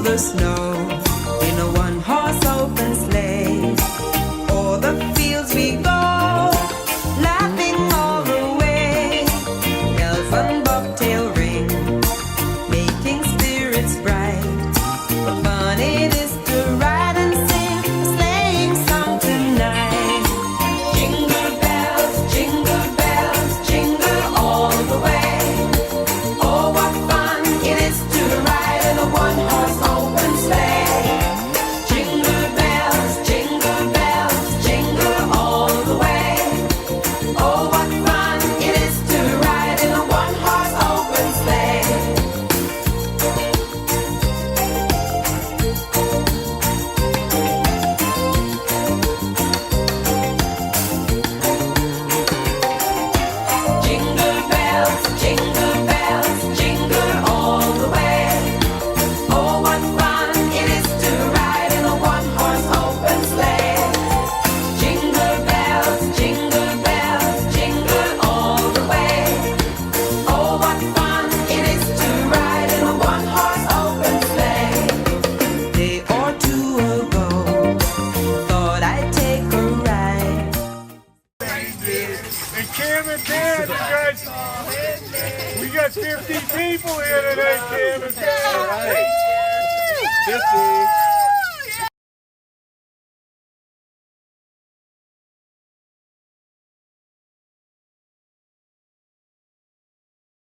the snow in a one-horse open sleigh. O'er the fields we go, laughing all the way. Bells and bobtail ring, making spirits bright. What fun it is to ride and sing a sleighing song tonight. Jingle bells, jingle all the way. Oh, what fun it is to ride in a one-horse open sleigh. Jingle bells, jingle all the way. Oh, what fun it is to ride in a one-horse open sleigh. Jingle bells, jingle all the way. Oh, what fun it is to ride in a one-horse open sleigh. Jingle bells, jingle all the way. Oh, what fun it is to ride in a one-horse open sleigh. Day or two ago, thought I'd take a ride. And Cam and Dad, we got 50 people here today, Cam and Dad. 50.